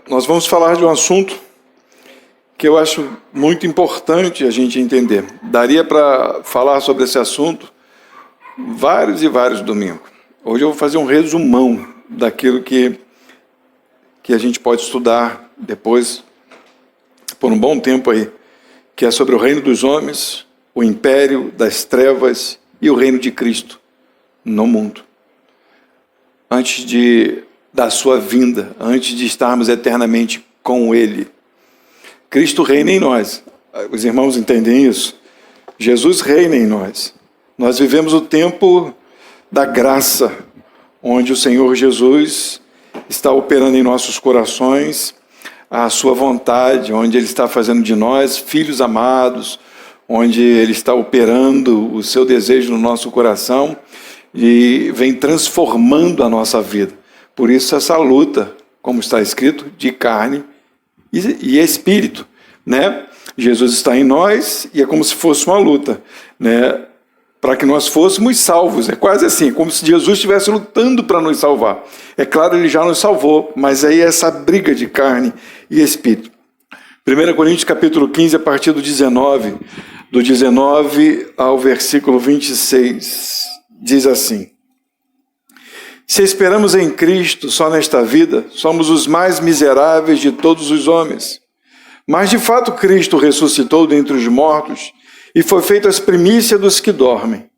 Nós vamos falar de um assunto que eu acho muito importante a gente entender. Daria para falar sobre esse assunto vários e vários domingos. Hoje eu vou fazer um resumão daquilo que a gente pode estudar depois, por um bom tempo aí, que é sobre o reino dos homens, o império das trevas e o reino de Cristo no mundo. Antes da sua vinda, antes de estarmos eternamente com Ele. Cristo reina em nós. Os irmãos entendem isso? Jesus reina em nós. Nós vivemos o tempo da graça, onde o Senhor Jesus está operando em nossos corações a sua vontade, onde Ele está fazendo de nós filhos amados, onde Ele está operando o seu desejo no nosso coração e vem transformando a nossa vida. Por isso essa luta, como está escrito, de carne e espírito, né? Jesus está em nós e é como se fosse uma luta, né? Para que nós fôssemos salvos. É quase assim, como se Jesus estivesse lutando para nos salvar. É claro, Ele já nos salvou, mas aí é essa briga de carne e espírito. 1 Coríntios capítulo 15, a partir do 19 ao versículo 26, diz assim: se esperamos em Cristo só nesta vida, somos os mais miseráveis de todos os homens. Mas de fato Cristo ressuscitou dentre os mortos e foi feito as primícias dos que dormem.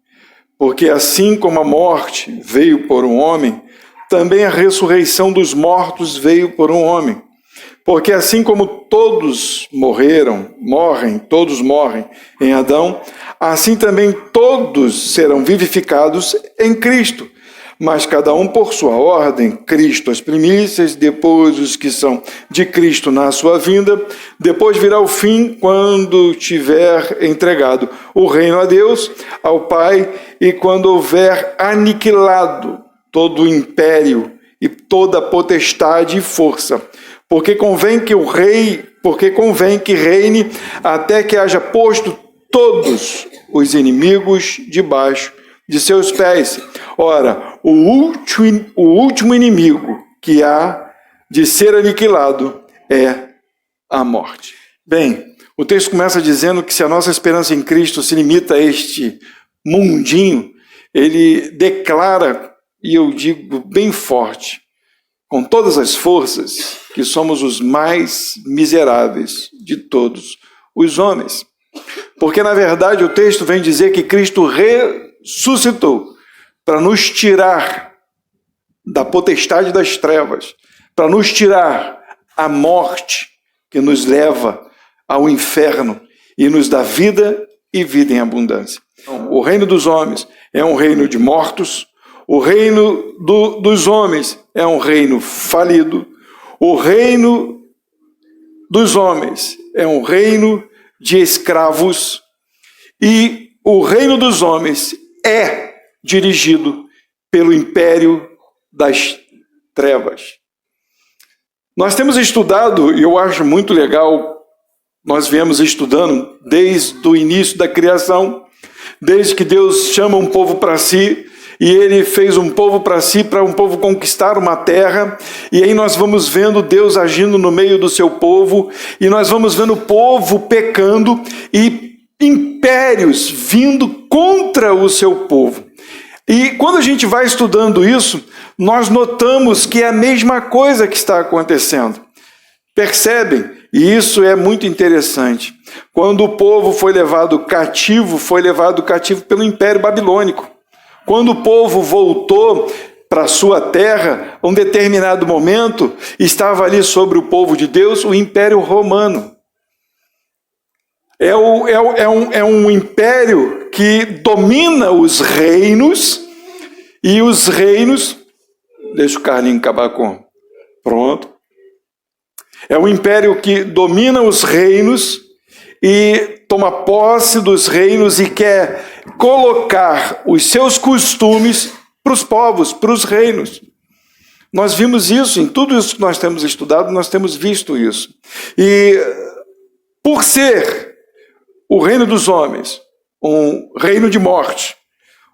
Porque assim como a morte veio por um homem, também a ressurreição dos mortos veio por um homem. Porque assim como todos todos morrem em Adão, assim também todos serão vivificados em Cristo. Mas cada um por sua ordem, Cristo as primícias, depois os que são de Cristo na sua vinda, depois virá o fim quando tiver entregado o reino a Deus, ao Pai, e quando houver aniquilado todo o império e toda potestade e força. Porque convém que reine até que haja posto todos os inimigos debaixo de seus pés. Ora, o último inimigo que há de ser aniquilado é a morte. Bem, o texto começa dizendo que se a nossa esperança em Cristo se limita a este mundinho, ele declara, e eu digo bem forte, com todas as forças, que somos os mais miseráveis de todos os homens. Porque, na verdade, o texto vem dizer que Cristo ressuscitou para nos tirar da potestade das trevas, para nos tirar a morte que nos leva ao inferno e nos dá vida e vida em abundância. O reino dos homens é um reino de mortos, o reino dos homens é um reino falido, o reino dos homens é um reino de escravos e o reino dos homens é dirigido pelo império das trevas. Nós temos estudado, e eu acho muito legal, nós viemos estudando desde o início da criação, desde que Deus chama um povo para si, e Ele fez um povo para si, para um povo conquistar uma terra, e aí nós vamos vendo Deus agindo no meio do seu povo, e nós vamos vendo o povo pecando, e impérios vindo contra o seu povo. E quando a gente vai estudando isso, nós notamos que é a mesma coisa que está acontecendo. Percebem? E isso é muito interessante. Quando o povo foi levado cativo pelo Império Babilônico. Quando o povo voltou para a sua terra, a um determinado momento, estava ali sobre o povo de Deus o Império Romano. É um império que domina os reinos, e os reinos... Deixa o Carlinhos acabar com... Pronto. É um império que domina os reinos e toma posse dos reinos e quer colocar os seus costumes para os povos, para os reinos. Nós vimos isso, em tudo isso que nós temos estudado, nós temos visto isso. E por ser o reino dos homens um reino de morte,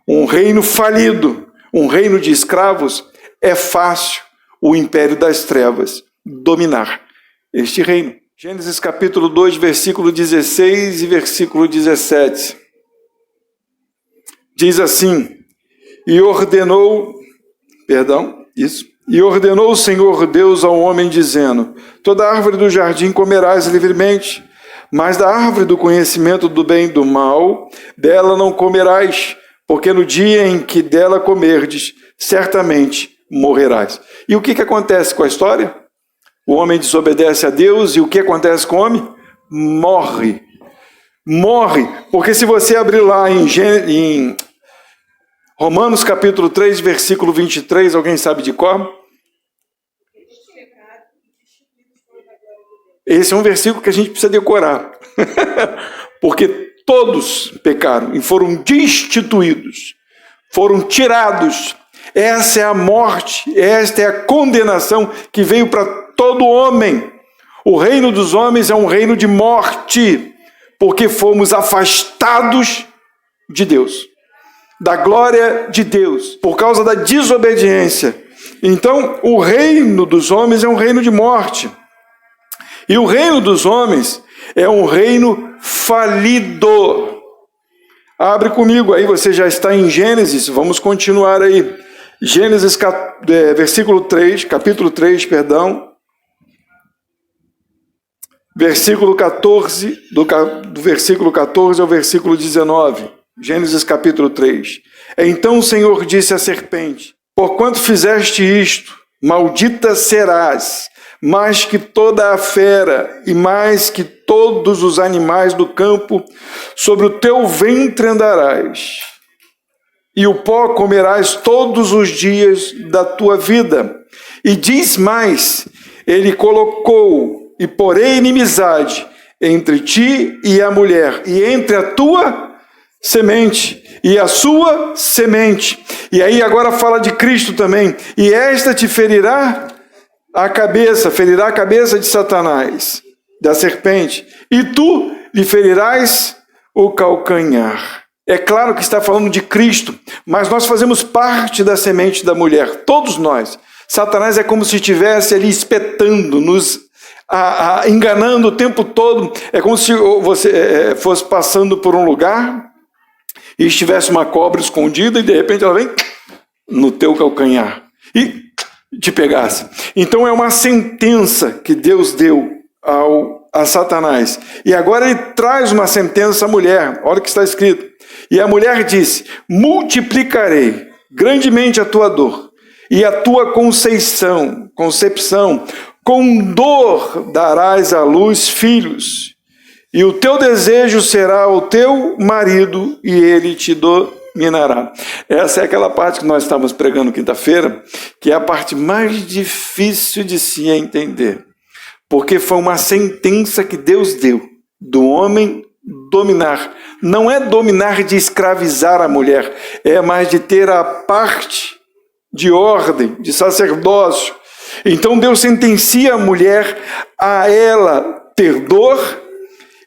um reino falido, um reino de escravos, é fácil o império das trevas dominar este reino. Gênesis capítulo 2, versículo 16 e versículo 17. Diz assim: E ordenou o Senhor Deus ao homem, dizendo: Toda árvore do jardim comerás livremente, mas da árvore do conhecimento do bem e do mal, dela não comerás, porque no dia em que dela comerdes, certamente morrerás. E o que acontece com a história? O homem desobedece a Deus, e o que acontece com o homem? Morre. Morre, porque se você abrir lá em Romanos capítulo 3, versículo 23, alguém sabe de cor? Esse é um versículo que a gente precisa decorar, porque todos pecaram e foram destituídos, foram tirados. Essa é a morte, esta é a condenação que veio para todo homem. O reino dos homens é um reino de morte, porque fomos afastados de Deus, da glória de Deus, por causa da desobediência. Então, o reino dos homens é um reino de morte. E o reino dos homens é um reino falido. Abre comigo aí, você já está em Gênesis, vamos continuar aí. Gênesis capítulo 3, versículo 14, do versículo 14 ao versículo 19. Gênesis capítulo 3. Então o Senhor disse à serpente: Porquanto fizeste isto, maldita serás, mais que toda a fera e mais que todos os animais do campo, sobre o teu ventre andarás, e o pó comerás todos os dias da tua vida. E diz mais: ele colocou e porei inimizade entre ti e a mulher, e entre a tua semente e a sua semente. E aí agora fala de Cristo também. E esta te ferirá a cabeça de Satanás, da serpente, e tu lhe ferirás o calcanhar. É claro que está falando de Cristo, mas nós fazemos parte da semente da mulher, todos nós. Satanás é como se estivesse ali espetando, nos enganando o tempo todo. É como se você fosse passando por um lugar e estivesse uma cobra escondida e de repente ela vem no teu calcanhar e te pegasse. Então é uma sentença que Deus deu a Satanás. E agora ele traz uma sentença à mulher. Olha o que está escrito. E a mulher disse: multiplicarei grandemente a tua dor e a tua concepção, com dor darás à luz filhos, e o teu desejo será o teu marido, e ele te dominará. Essa é aquela parte que nós estávamos pregando quinta-feira, que é a parte mais difícil de se entender, porque foi uma sentença que Deus deu do homem dominar. Não é dominar de escravizar a mulher, é mais de ter a parte de ordem, de sacerdócio. Então Deus sentencia a mulher a ela ter dor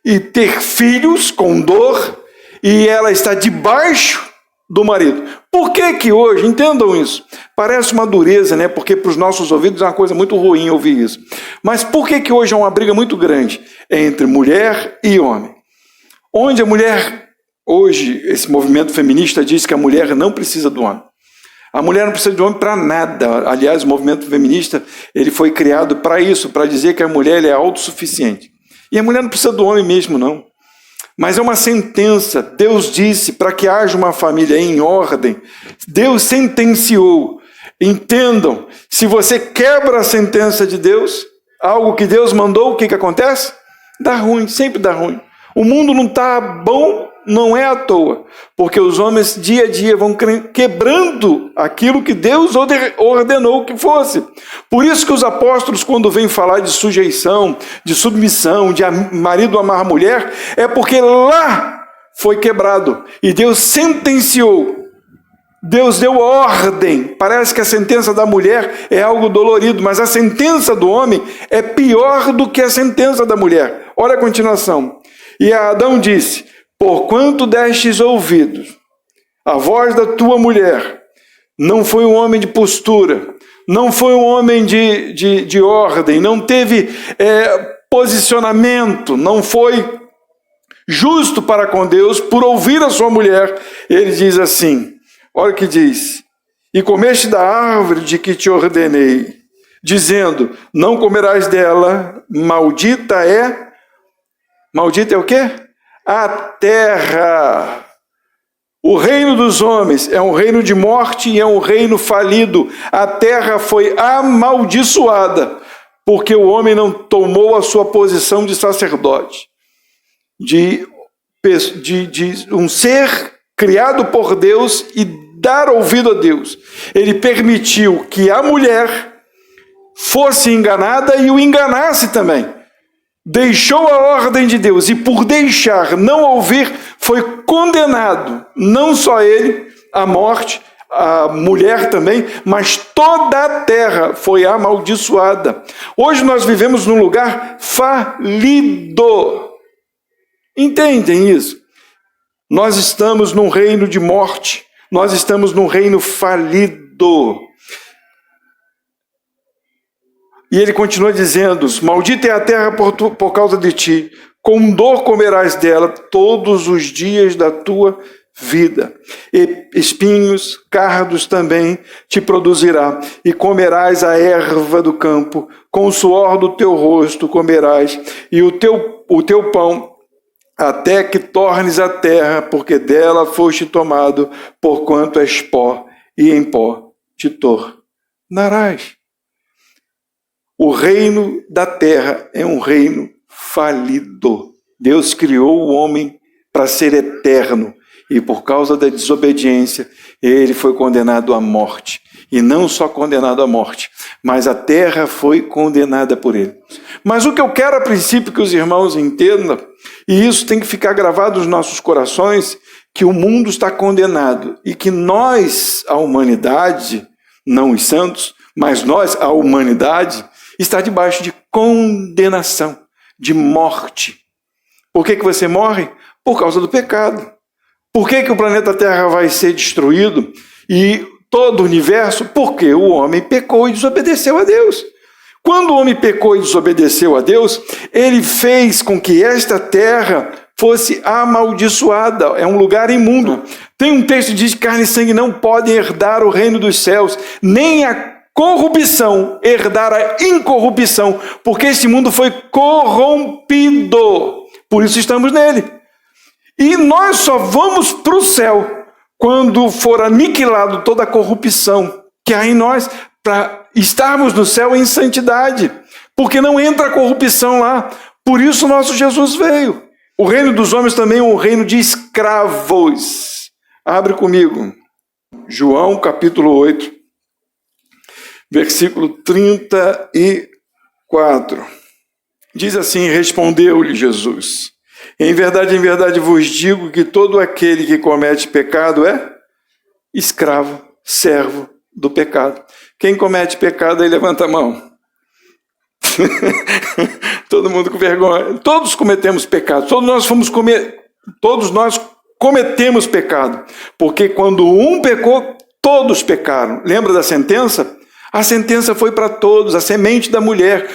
e ter filhos com dor, e ela está debaixo do marido. Por que hoje, entendam isso, parece uma dureza, né? Porque para os nossos ouvidos é uma coisa muito ruim ouvir isso. Mas por que hoje há uma briga muito grande entre mulher e homem? Onde a mulher, hoje, esse movimento feminista diz que a mulher não precisa do homem. A mulher não precisa de homem para nada. Aliás, o movimento feminista ele foi criado para isso, para dizer que a mulher é autossuficiente. E a mulher não precisa do homem mesmo, não. Mas é uma sentença. Deus disse para que haja uma família em ordem. Deus sentenciou. Entendam, se você quebra a sentença de Deus, algo que Deus mandou, o que acontece? Dá ruim, sempre dá ruim. O mundo não está bom, não é à toa, porque os homens dia a dia vão quebrando aquilo que Deus ordenou que fosse. Por isso que os apóstolos, quando vêm falar de sujeição, de submissão, de marido amar a mulher, é porque lá foi quebrado e Deus sentenciou. Deus deu ordem. Parece que a sentença da mulher é algo dolorido, mas a sentença do homem é pior do que a sentença da mulher. Olha a continuação. E Adão disse: porquanto destes ouvidos à voz da tua mulher, não foi um homem de postura, não foi um homem de ordem, não teve posicionamento, não foi justo para com Deus por ouvir a sua mulher. Ele diz assim, olha o que diz: e comeste da árvore de que te ordenei, dizendo, não comerás dela, maldita é o quê? A terra. O reino dos homens é um reino de morte e é um reino falido. A terra foi amaldiçoada, porque o homem não tomou a sua posição de sacerdote, de um ser criado por Deus e dar ouvido a Deus. Ele permitiu que a mulher fosse enganada e o enganasse também. Deixou a ordem de Deus e por deixar, não ouvir, foi condenado, não só ele, à morte, a mulher também, mas toda a terra foi amaldiçoada. Hoje nós vivemos num lugar falido. Entendem isso? Nós estamos num reino de morte, nós estamos num reino falido. E ele continua dizendo, maldita é a terra por causa de ti, com dor comerás dela todos os dias da tua vida. E espinhos, cardos também te produzirá, e comerás a erva do campo, com o suor do teu rosto comerás, e o teu pão, até que tornes a terra, porque dela foste tomado, porquanto és pó, e em pó te tornarás. O reino da terra é um reino falido. Deus criou o homem para ser eterno, e por causa da desobediência, ele foi condenado à morte. E não só condenado à morte, mas a terra foi condenada por ele. Mas o que eu quero a princípio que os irmãos entendam, e isso tem que ficar gravado nos nossos corações, que o mundo está condenado e que nós, a humanidade, não os santos, mas nós, a humanidade, está debaixo de condenação, de morte. Por que você morre? Por causa do pecado. Por que o planeta Terra vai ser destruído e todo o universo? Porque o homem pecou e desobedeceu a Deus. Quando o homem pecou e desobedeceu a Deus, ele fez com que esta terra fosse amaldiçoada. É um lugar imundo. Tem um texto que diz que carne e sangue não podem herdar o reino dos céus, nem a corrupção herdar a incorrupção, porque esse mundo foi corrompido. Por isso estamos nele. E nós só vamos para o céu quando for aniquilado toda a corrupção que há em nós, para estarmos no céu em santidade, porque não entra a corrupção lá. Por isso nosso Jesus veio. O reino dos homens também é um reino de escravos. Abre comigo. João capítulo 8, versículo 34. Diz assim, respondeu-lhe Jesus: em verdade vos digo que todo aquele que comete pecado é escravo, servo do pecado. Quem comete pecado aí levanta a mão. Todo mundo com vergonha. Todos cometemos pecado. Todos nós cometemos pecado. Porque quando um pecou, todos pecaram. Lembra da sentença? A sentença foi para todos, a semente da mulher.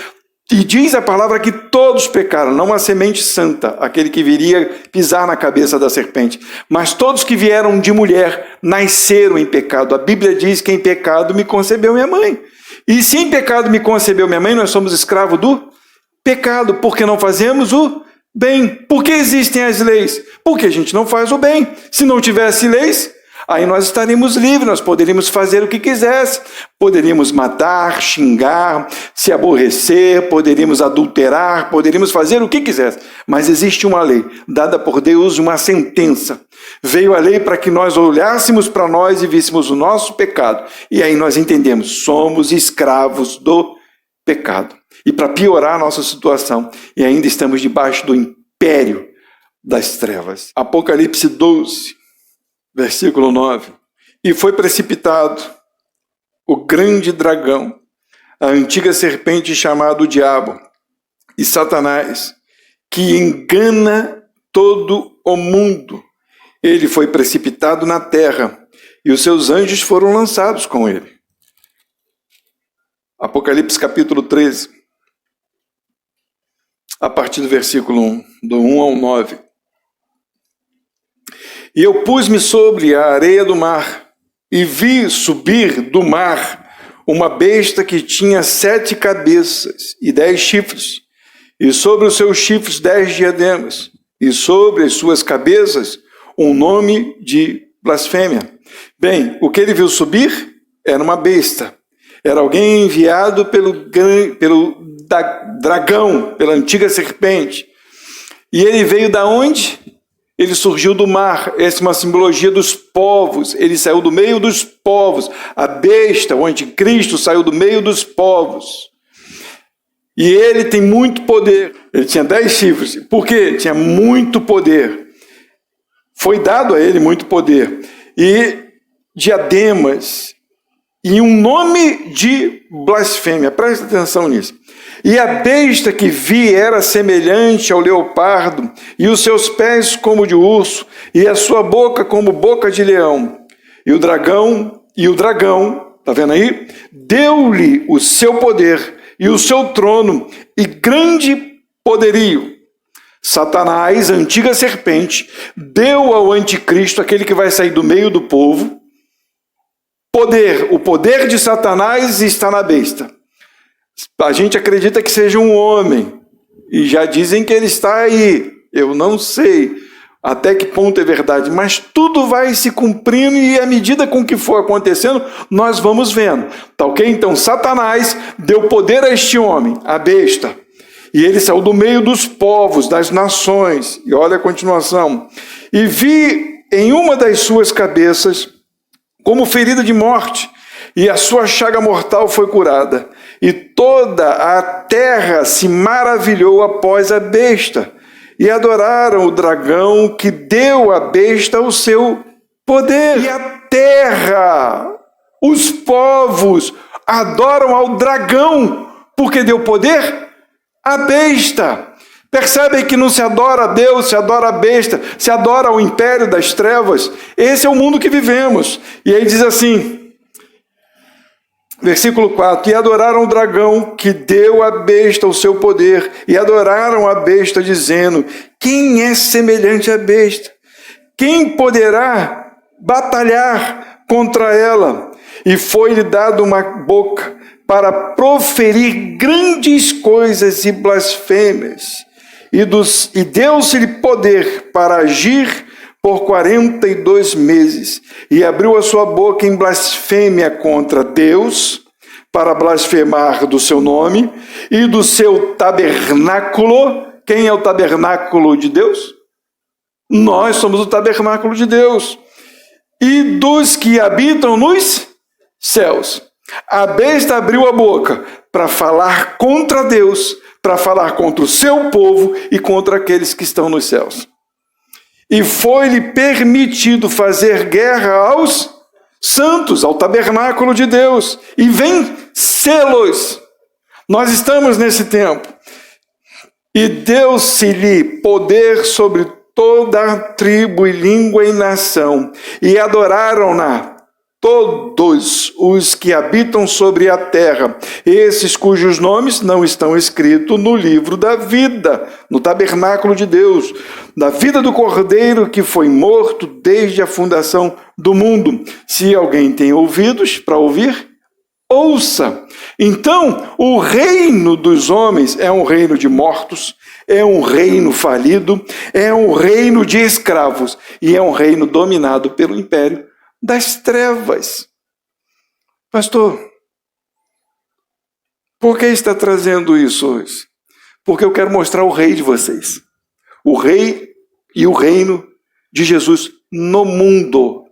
E diz a palavra que todos pecaram, não a semente santa, aquele que viria pisar na cabeça da serpente. Mas todos que vieram de mulher nasceram em pecado. A Bíblia diz que em pecado me concebeu minha mãe. E se em pecado me concebeu minha mãe, nós somos escravos do pecado, porque não fazemos o bem. Por que existem as leis? Porque a gente não faz o bem. Se não tivesse leis, aí nós estaríamos livres, nós poderíamos fazer o que quisesse, poderíamos matar, xingar, se aborrecer, poderíamos adulterar, poderíamos fazer o que quisesse. Mas existe uma lei, dada por Deus, uma sentença. Veio a lei para que nós olhássemos para nós e víssemos o nosso pecado. E aí nós entendemos, somos escravos do pecado. E para piorar a nossa situação, e ainda estamos debaixo do império das trevas. Apocalipse 12. Versículo 9. E foi precipitado o grande dragão, a antiga serpente chamada o diabo e Satanás, que engana todo o mundo. Ele foi precipitado na terra e os seus anjos foram lançados com ele. Apocalipse capítulo 13, a partir do versículo 1, do 1 ao 9. E eu pus-me sobre a areia do mar, e vi subir do mar uma besta que tinha 7 cabeças e 10 chifres, e sobre os seus chifres 10 diademas, e sobre as suas cabeças um nome de blasfêmia. Bem, o que ele viu subir era uma besta. Era alguém enviado pelo dragão, pela antiga serpente. E ele veio da onde? Ele surgiu do mar. Essa é uma simbologia dos povos. Ele saiu do meio dos povos. A besta, o anticristo, saiu do meio dos povos. E ele tem muito poder. Ele tinha 10 chifres. Por quê? Tinha muito poder. Foi dado a ele muito poder. E diademas. E um nome de blasfêmia. Presta atenção nisso. E a besta que vi era semelhante ao leopardo, e os seus pés como de urso, e a sua boca como boca de leão. E o dragão, tá vendo aí? Deu-lhe o seu poder e o seu trono e grande poderio. Satanás, a antiga serpente, deu ao anticristo, aquele que vai sair do meio do povo, poder. O poder de Satanás está na besta. A gente acredita que seja um homem, e já dizem que ele está aí. Eu não sei até que ponto é verdade, mas tudo vai se cumprindo, e à medida com que for acontecendo, nós vamos vendo. Tá ok? Então Satanás deu poder a este homem, a besta, e ele saiu do meio dos povos, das nações. E olha a continuação. E vi em uma das suas cabeças como ferida de morte, e a sua chaga mortal foi curada. E toda a terra se maravilhou após a besta, e adoraram o dragão que deu à besta o seu poder. E a terra, os povos, adoram ao dragão, porque deu poder à besta. Percebem que não se adora a Deus, se adora a besta, se adora ao império das trevas. Esse é o mundo que vivemos. E aí diz assim, versículo 4, e adoraram o dragão que deu à besta o seu poder, e adoraram a besta, dizendo, quem é semelhante à besta? Quem poderá batalhar contra ela? E foi-lhe dado uma boca para proferir grandes coisas e blasfêmias, e deu-se-lhe poder para agir por 42 meses, e abriu a sua boca em blasfêmia contra Deus, para blasfemar do seu nome e do seu tabernáculo. Quem é o tabernáculo de Deus? Nós somos o tabernáculo de Deus. E dos que habitam nos céus. A besta abriu a boca para falar contra Deus, para falar contra o seu povo e contra aqueles que estão nos céus. E foi-lhe permitido fazer guerra aos santos, ao tabernáculo de Deus, e vencê-los. Nós estamos nesse tempo. E deu-se-lhe poder sobre toda a tribo e língua e nação, e adoraram-na todos os que habitam sobre a terra, esses cujos nomes não estão escritos no livro da vida, no tabernáculo de Deus, da vida do Cordeiro que foi morto desde a fundação do mundo. Se alguém tem ouvidos para ouvir, ouça. Então, o reino dos homens é um reino de mortos, é um reino falido, é um reino de escravos, e é um reino dominado pelo império das trevas. Pastor, por que está trazendo isso hoje? Porque eu quero mostrar o rei de vocês. O rei e o reino de Jesus no mundo.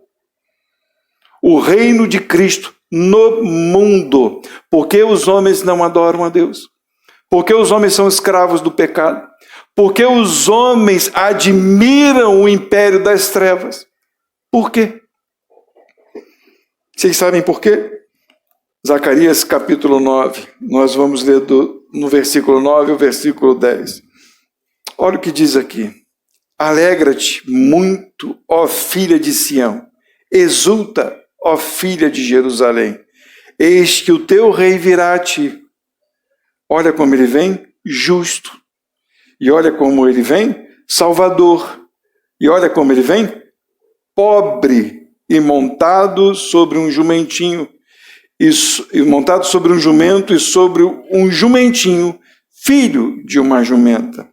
O reino de Cristo no mundo. Porque os homens não adoram a Deus? Porque os homens são escravos do pecado? Porque os homens admiram o império das trevas? Por quê? Vocês sabem por quê? Zacarias capítulo 9, nós vamos ler no versículo 9 ao versículo 10. Olha o que diz aqui. Alegra-te muito, ó filha de Sião, exulta, ó filha de Jerusalém. eis que o teu rei virá a ti. Olha como ele vem, justo. E olha como ele vem, salvador. E olha como ele vem, pobre e montado sobre um jumentinho. E montado sobre um jumento e sobre um jumentinho, filho de uma jumenta.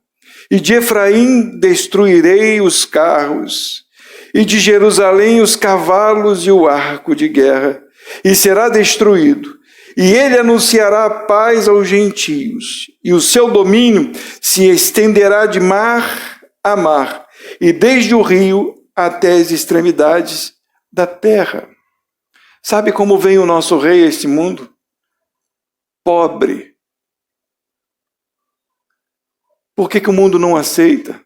E de Efraim destruirei os carros, e de Jerusalém os cavalos e o arco de guerra, e será destruído. E ele anunciará a paz aos gentios, e o seu domínio se estenderá de mar a mar, e desde o rio até as extremidades da terra. Sabe como vem o nosso rei a este mundo? Pobre. Por que o mundo não aceita?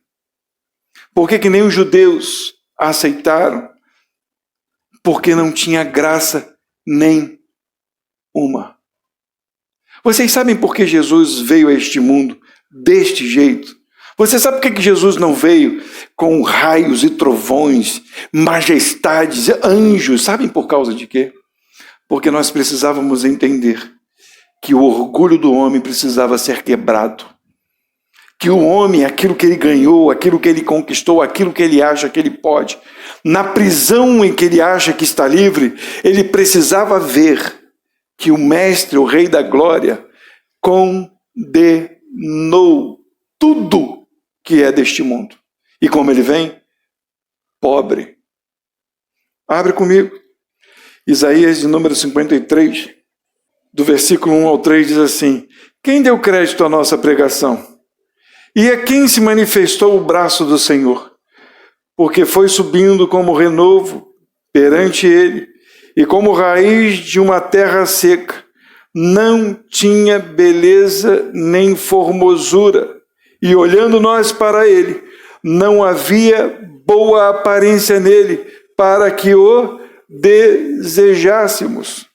Por que nem os judeus a aceitaram? Porque não tinha graça nem uma. Vocês sabem por que Jesus veio a este mundo deste jeito? Você sabe por que Jesus não veio com raios e trovões, majestades, anjos? Sabem por causa de quê? Porque nós precisávamos entender que o orgulho do homem precisava ser quebrado. Que o homem, aquilo que ele ganhou, aquilo que ele conquistou, aquilo que ele acha que ele pode, na prisão em que ele acha que está livre, ele precisava ver que o Mestre, o Rei da Glória, condenou tudo que é deste mundo. E como ele vem? Pobre. Abre comigo. Isaías de número 53, do versículo 1 ao 3, diz assim: quem deu crédito à nossa pregação? E a quem se manifestou o braço do Senhor? Porque foi subindo como renovo perante ele, e como raiz de uma terra seca. Não tinha beleza nem formosura, e olhando nós para ele, não havia boa aparência nele, para que o desejássemos.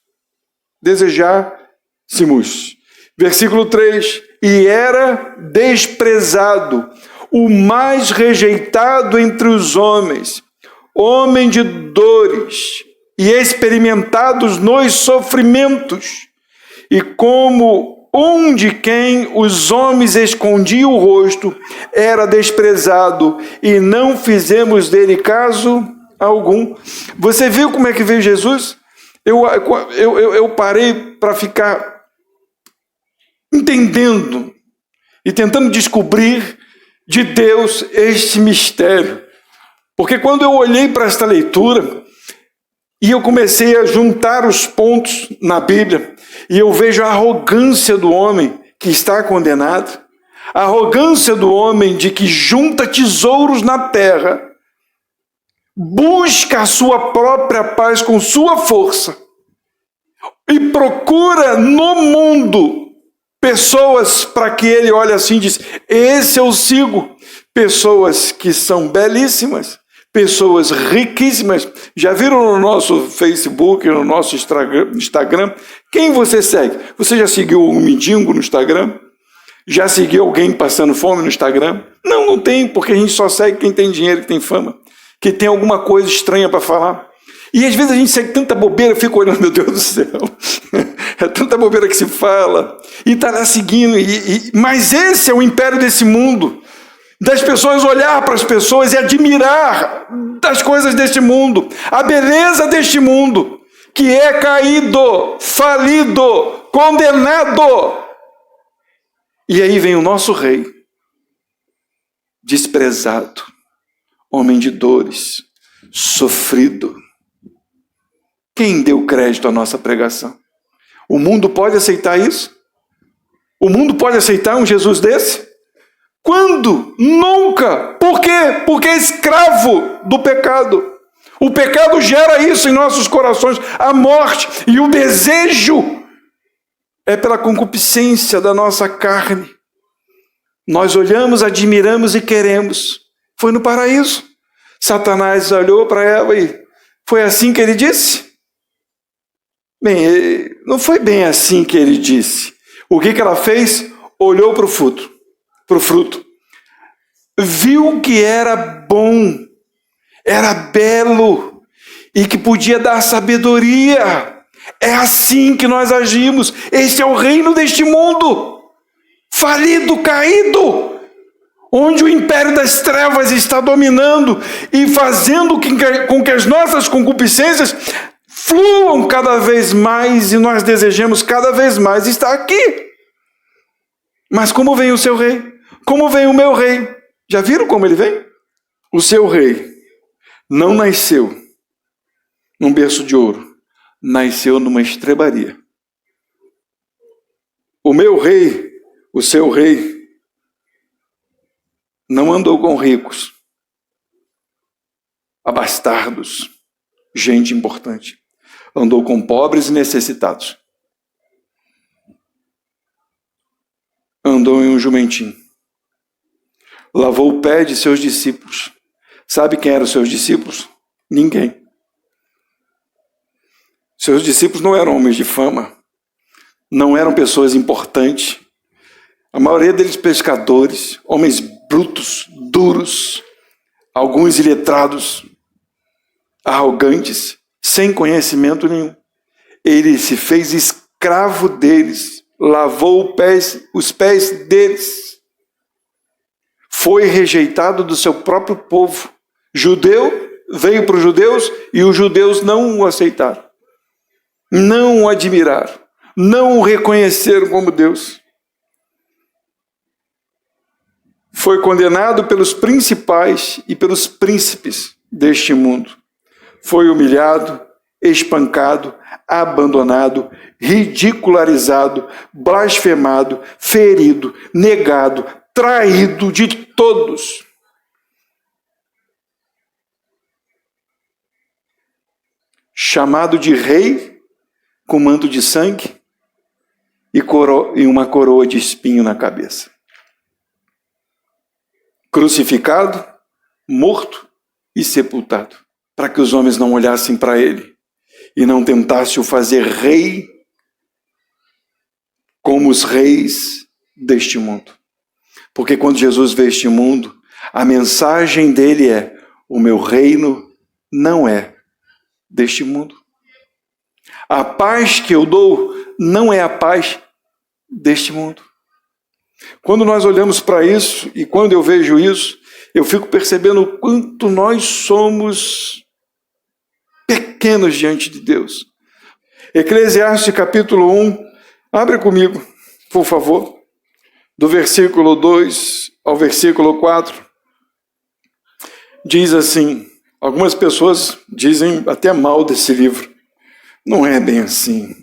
Versículo 3, e era desprezado, o mais rejeitado entre os homens, homem de dores e experimentados nos sofrimentos, e como um de quem os homens escondiam o rosto, era desprezado, e não fizemos dele caso algum. Você viu como é que veio Jesus? Eu parei para ficar entendendo e tentando descobrir de Deus este mistério. Porque quando eu olhei para esta leitura e eu comecei a juntar os pontos na Bíblia, e eu vejo a arrogância do homem que está condenado, a arrogância do homem de que junta tesouros na terra, busca a sua própria paz com sua força e procura no mundo pessoas para que ele olhe assim e diz: esse eu sigo. Pessoas que são belíssimas, pessoas riquíssimas. Já viram no nosso Facebook, no nosso Instagram? Quem você segue? Você já seguiu um mendigo no Instagram? Já seguiu alguém passando fome no Instagram? Não tem, porque a gente só segue quem tem dinheiro, que tem fama, que tem alguma coisa estranha para falar. E às vezes a gente segue tanta bobeira, eu fico olhando, meu Deus do céu, é tanta bobeira que se fala, e está lá seguindo, mas esse é o império desse mundo, das pessoas olhar para as pessoas e admirar das coisas deste mundo, a beleza deste mundo, que é caído, falido, condenado. E aí vem o nosso rei, desprezado, homem de dores, sofrido. Quem deu crédito à nossa pregação? O mundo pode aceitar isso? O mundo pode aceitar um Jesus desse? Quando? Nunca! Por quê? Porque é escravo do pecado. O pecado gera isso em nossos corações, a morte, e o desejo é pela concupiscência da nossa carne. Nós olhamos, admiramos e queremos. Foi no paraíso. Satanás olhou para Eva e foi assim que ele disse? Bem, não foi bem assim que ele disse. O que ela fez? Olhou para o fruto. Viu que era bom, era belo e que podia dar sabedoria. É assim que nós agimos. Este é o reino deste mundo, falido, caído, onde o império das trevas está dominando e fazendo com que as nossas concupiscências fluam cada vez mais e nós desejemos cada vez mais estar aqui. Mas como vem o seu rei? Como vem o meu rei? Já viram como ele vem? O seu rei não nasceu num berço de ouro, nasceu numa estrebaria. O meu rei, o seu rei, não andou com ricos, abastardos, gente importante. Andou com pobres e necessitados. Andou em um jumentinho. Lavou o pé de seus discípulos. Sabe quem eram os seus discípulos? Ninguém. Seus discípulos não eram homens de fama. Não eram pessoas importantes. A maioria deles pescadores, homens brutos, duros, alguns iletrados, arrogantes, sem conhecimento nenhum. Ele se fez escravo deles, lavou os pés deles. Foi rejeitado do seu próprio povo. Judeu, veio para os judeus e os judeus não o aceitaram. Não o admiraram. Não o reconheceram como Deus. Foi condenado pelos principais e pelos príncipes deste mundo. Foi humilhado, espancado, abandonado, ridicularizado, blasfemado, ferido, negado, traído de todos. Chamado de rei, com manto de sangue e uma coroa de espinho na cabeça. Crucificado, morto e sepultado, para que os homens não olhassem para ele e não tentassem o fazer rei como os reis deste mundo. Porque quando Jesus veio este mundo, a mensagem dele é: o meu reino não é deste mundo. A paz que eu dou não é a paz deste mundo. Quando nós olhamos para isso, e quando eu vejo isso, eu fico percebendo o quanto nós somos pequenos diante de Deus. Eclesiastes capítulo 1, abre comigo, por favor, do versículo 2 ao versículo 4. Diz assim, algumas pessoas dizem até mal desse livro. Não é bem assim,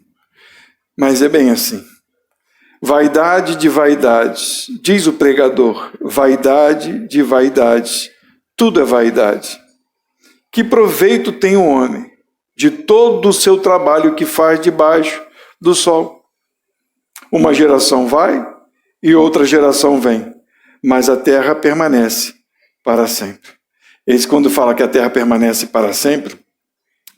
mas é bem assim. Vaidade de vaidades, diz o pregador, vaidade de vaidades, tudo é vaidade. Que proveito tem o homem de todo o seu trabalho que faz debaixo do sol? Uma geração vai e outra geração vem, mas a terra permanece para sempre. Eles, quando falam que a terra permanece para sempre,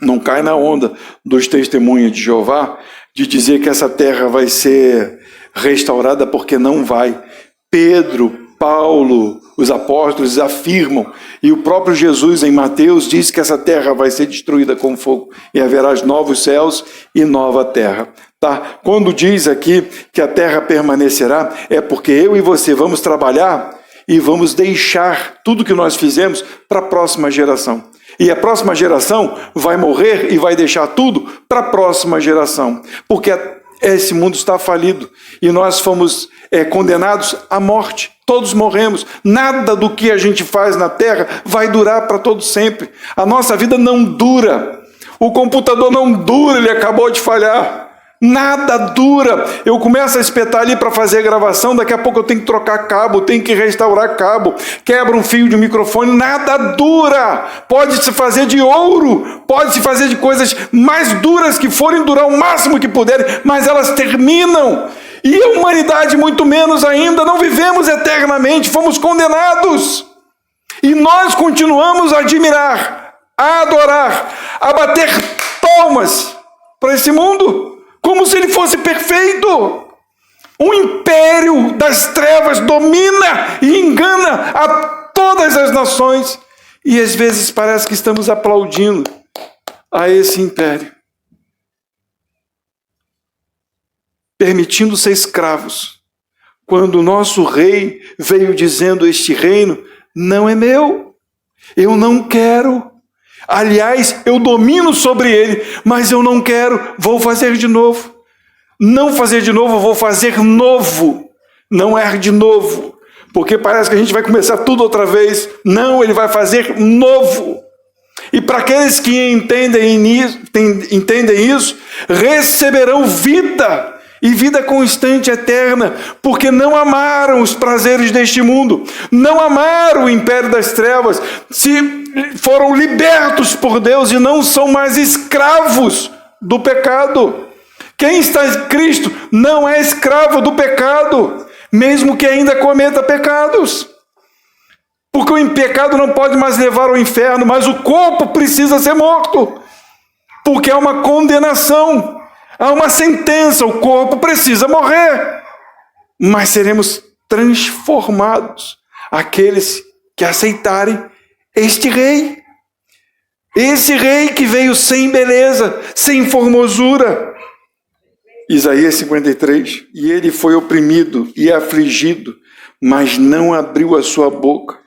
não cai na onda dos testemunhos de Jeová de dizer que essa terra vai ser restaurada, porque não vai. Pedro, Paulo, os apóstolos afirmam, e o próprio Jesus em Mateus diz que essa terra vai ser destruída com fogo e haverá novos céus e nova terra. Tá? Quando diz aqui que a terra permanecerá, é porque eu e você vamos trabalhar e vamos deixar tudo que nós fizemos para a próxima geração. E a próxima geração vai morrer e vai deixar tudo para a próxima geração. Porque esse mundo está falido e nós fomos condenados à morte. Todos morremos. Nada do que a gente faz na terra vai durar para todo sempre. A nossa vida não dura. O computador não dura, ele acabou de falhar. Nada dura. Eu começo a espetar ali para fazer a gravação, daqui a pouco eu tenho que trocar cabo, tenho que restaurar cabo, quebra um fio de microfone, nada dura. Pode se fazer de ouro, pode se fazer de coisas mais duras que forem durar o máximo que puderem, mas elas terminam. E a humanidade muito menos ainda, não vivemos eternamente, fomos condenados. E nós continuamos a admirar, a adorar, a bater palmas para esse mundo, como se ele fosse perfeito. Um império das trevas domina e engana a todas as nações. E às vezes parece que estamos aplaudindo a esse império. permitindo ser escravos, quando o nosso rei veio dizendo: este reino não é meu, eu não quero. Aliás, eu domino sobre ele, mas eu não quero, vou fazer de novo. Não fazer de novo, vou fazer novo. Não é de novo, porque parece que a gente vai começar tudo outra vez. Não, ele vai fazer novo. E para aqueles que entendem isso, receberão vida, e vida constante, eterna, porque não amaram os prazeres deste mundo, não amaram o império das trevas, foram libertos por Deus e não são mais escravos do pecado. Quem está em Cristo não é escravo do pecado, mesmo que ainda cometa pecados. Porque o pecado não pode mais levar ao inferno, mas o corpo precisa ser morto, porque há uma condenação, há uma sentença, o corpo precisa morrer. Mas seremos transformados, aqueles que aceitarem este rei. Esse rei que veio sem beleza, sem formosura. Isaías 53, e ele foi oprimido e afligido, mas não abriu a sua boca.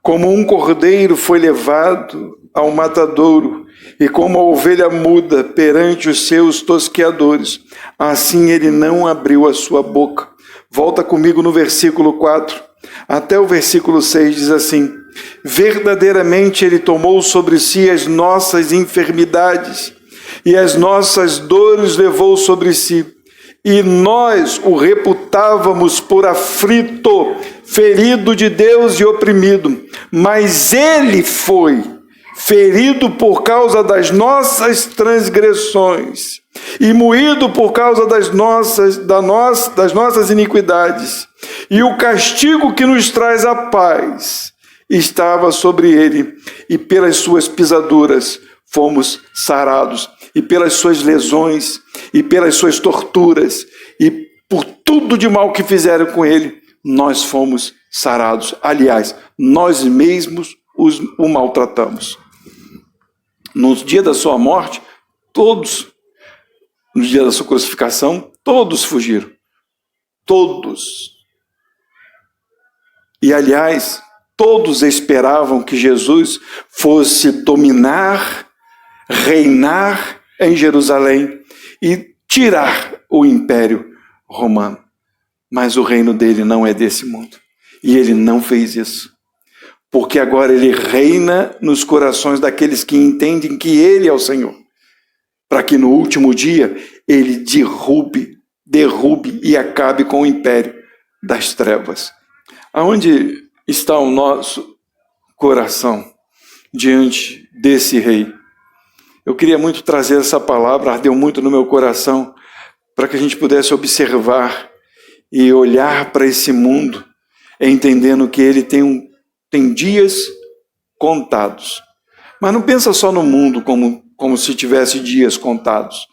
Como um cordeiro foi levado ao matadouro, e como a ovelha muda perante os seus tosqueadores, assim ele não abriu a sua boca. Volta comigo no versículo 4, até o versículo 6 diz assim: verdadeiramente ele tomou sobre si as nossas enfermidades, e as nossas dores levou sobre si. E nós o reputávamos por aflito, ferido de Deus e oprimido. Mas ele foi ferido por causa das nossas transgressões e moído por causa das nossas iniquidades. E o castigo que nos traz a paz estava sobre ele, e pelas suas pisaduras fomos sarados, e pelas suas lesões, e pelas suas torturas, e por tudo de mal que fizeram com ele, nós fomos sarados. Aliás, nós mesmos o maltratamos. No dia da sua morte, todos, no dia da sua crucificação, todos fugiram. Todos. E, aliás, todos esperavam que Jesus fosse dominar, reinar em Jerusalém e tirar o império romano. Mas o reino dele não é desse mundo. E ele não fez isso. Porque agora ele reina nos corações daqueles que entendem que ele é o Senhor. Para que no último dia ele derrube e acabe com o império das trevas. Aonde está o nosso coração diante desse rei? Eu queria muito trazer essa palavra, ardeu muito no meu coração, para que a gente pudesse observar e olhar para esse mundo, entendendo que ele tem dias contados. Mas não pensa só no mundo como se tivesse dias contados.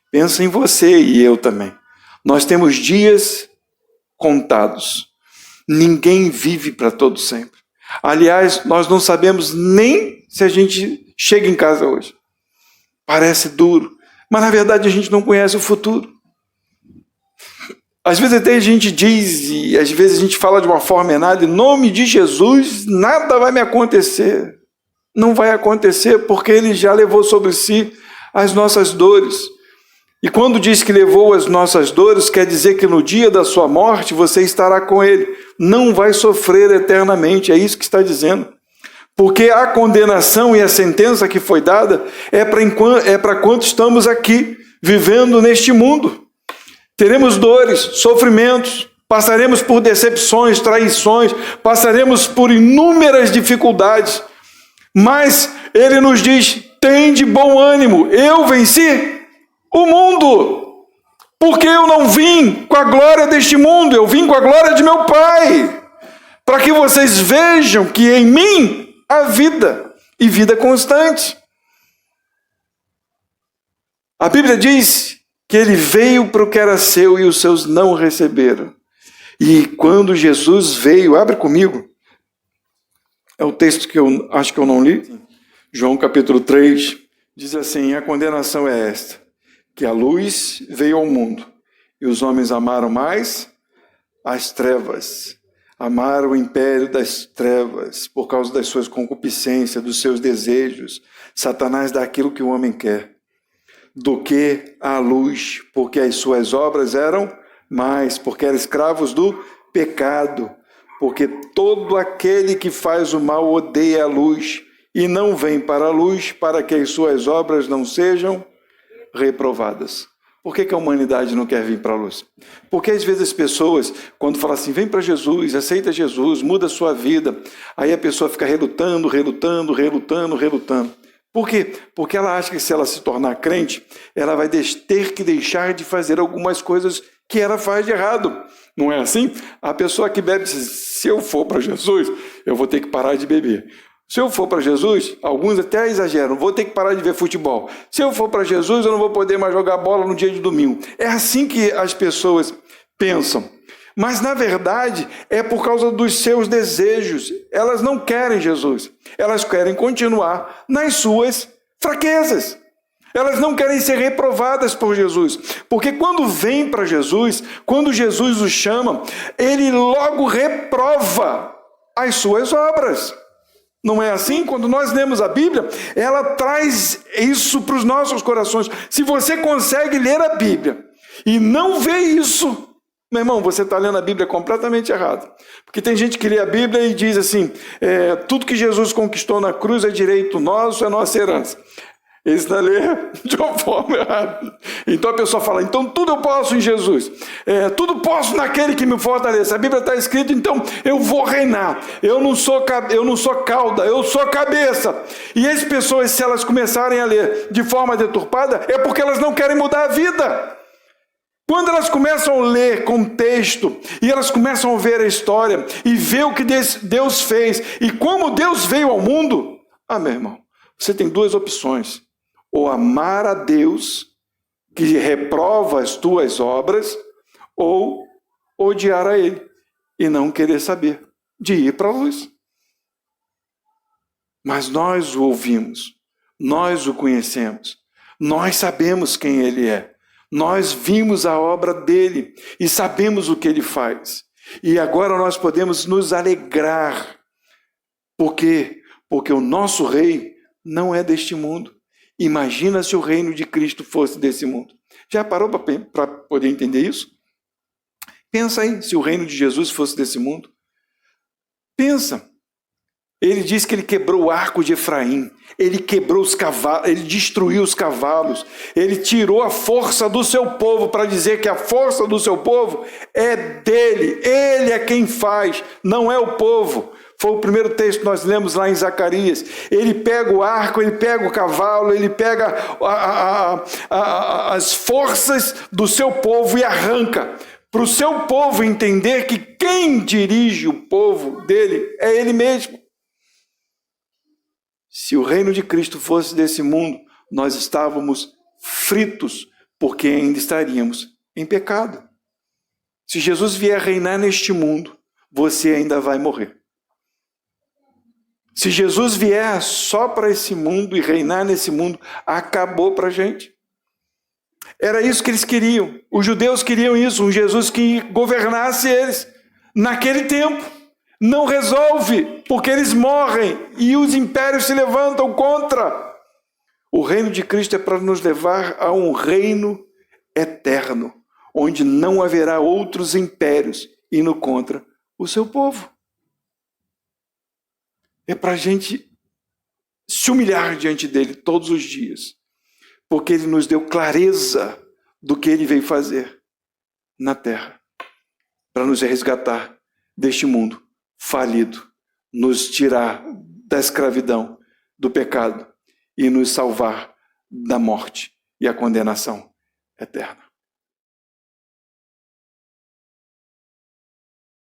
Pensa em você e eu também. Nós temos dias contados. Ninguém vive para todo sempre. Aliás, nós não sabemos nem se a gente chega em casa hoje. Parece duro, mas na verdade a gente não conhece o futuro. Às vezes até a gente diz, e às vezes a gente fala de uma forma errada, em nome de Jesus, nada vai me acontecer. Não vai acontecer, porque ele já levou sobre si as nossas dores. E quando diz que levou as nossas dores, quer dizer que no dia da sua morte você estará com ele. Não vai sofrer eternamente, é isso que está dizendo. Porque a condenação e a sentença que foi dada é para quanto estamos aqui, vivendo neste mundo. Teremos dores, sofrimentos, passaremos por decepções, traições, passaremos por inúmeras dificuldades. Mas ele nos diz: tem de bom ânimo, eu venci o mundo. Porque eu não vim com a glória deste mundo, eu vim com a glória de meu Pai. Para que vocês vejam que em mim há vida, e vida constante. A Bíblia diz que ele veio para o que era seu e os seus não receberam. E quando Jesus veio, abre comigo, é o texto que eu acho que eu não li, João capítulo 3, diz assim: a condenação é esta, que a luz veio ao mundo, E os homens amaram mais as trevas, amaram o império das trevas, por causa das suas concupiscências, dos seus desejos. Satanás dá aquilo que o homem quer, do que a luz, porque as suas obras eram mais, porque eram escravos do pecado, porque todo aquele que faz o mal odeia a luz e não vem para a luz, para que as suas obras não sejam reprovadas. Por que a humanidade não quer vir para a luz? Porque às vezes as pessoas, quando falam assim, vem para Jesus, aceita Jesus, muda a sua vida, aí a pessoa fica relutando. Por quê? Porque ela acha que se ela se tornar crente, ela vai ter que deixar de fazer algumas coisas que ela faz de errado. Não é assim? A pessoa que bebe, se eu for para Jesus, eu vou ter que parar de beber. Se eu for para Jesus, alguns até exageram, vou ter que parar de ver futebol. Se eu for para Jesus, eu não vou poder mais jogar bola no dia de domingo. É assim que as pessoas pensam. Mas, na verdade, é por causa dos seus desejos. Elas não querem Jesus. Elas querem continuar nas suas fraquezas. Elas não querem ser reprovadas por Jesus. Porque quando vem para Jesus, quando Jesus os chama, ele logo reprova as suas obras. Não é assim? Quando nós lemos a Bíblia, ela traz isso para os nossos corações. Se você consegue ler a Bíblia e não vê isso, meu irmão, você está lendo a Bíblia completamente errado. Porque tem gente que lê a Bíblia e diz assim, tudo que Jesus conquistou na cruz é direito nosso, é nossa herança. Esse está lendo de uma forma errada. Então a pessoa fala, então tudo eu posso em Jesus. Tudo posso naquele que me fortalece. A Bíblia está escrito, então eu vou reinar. Eu não sou cauda, eu sou cabeça. E as pessoas, se elas começarem a ler de forma deturpada, é porque elas não querem mudar a vida. Quando elas começam a ler contexto, e elas começam a ver a história, e ver o que Deus fez, e como Deus veio ao mundo, meu irmão, você tem duas opções. Ou amar a Deus, que reprova as tuas obras, ou odiar a Ele, e não querer saber, de ir para a luz. Mas nós o ouvimos, nós o conhecemos, nós sabemos quem Ele é, nós vimos a obra dEle, e sabemos o que Ele faz. E agora nós podemos nos alegrar. Por quê? Porque o nosso Rei não é deste mundo. Imagina se o reino de Cristo fosse desse mundo. Já parou para poder entender isso? Pensa aí, se o reino de Jesus fosse desse mundo. Pensa. Ele diz que ele quebrou o arco de Efraim. Ele quebrou os cavalos, ele destruiu os cavalos. Ele tirou a força do seu povo para dizer que a força do seu povo é dele. Ele é quem faz, não é o povo. Foi o primeiro texto que nós lemos lá em Zacarias. Ele pega o arco, ele pega o cavalo, ele pega as forças do seu povo e arranca. Para o seu povo entender que quem dirige o povo dele é ele mesmo. Se o reino de Cristo fosse desse mundo, nós estávamos fritos, porque ainda estaríamos em pecado. Se Jesus vier reinar neste mundo, você ainda vai morrer. Se Jesus vier só para esse mundo e reinar nesse mundo, acabou para a gente. Era isso que eles queriam. Os judeus queriam isso, um Jesus que governasse eles. Naquele tempo, não resolve, porque eles morrem e os impérios se levantam contra. O reino de Cristo é para nos levar a um reino eterno, onde não haverá outros impérios indo contra o seu povo. É para a gente se humilhar diante dele todos os dias, porque ele nos deu clareza do que ele veio fazer na terra, para nos resgatar deste mundo falido, nos tirar da escravidão, do pecado e nos salvar da morte e a condenação eterna.